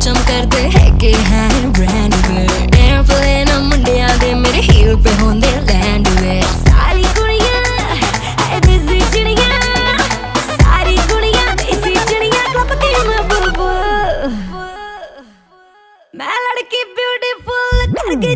चम करदे हैगे हैं ब्रांड वे एयरप्लेन मुंडियां दे मेरे हील पे होंदे लैंड वे सारी कुड़ियां ऐ देसी चिड़ियां सारी कुड़ियां देसी चिड़ियां क्लब दी मैं बुलबुल मैं लड़की ब्यूटीफुल करके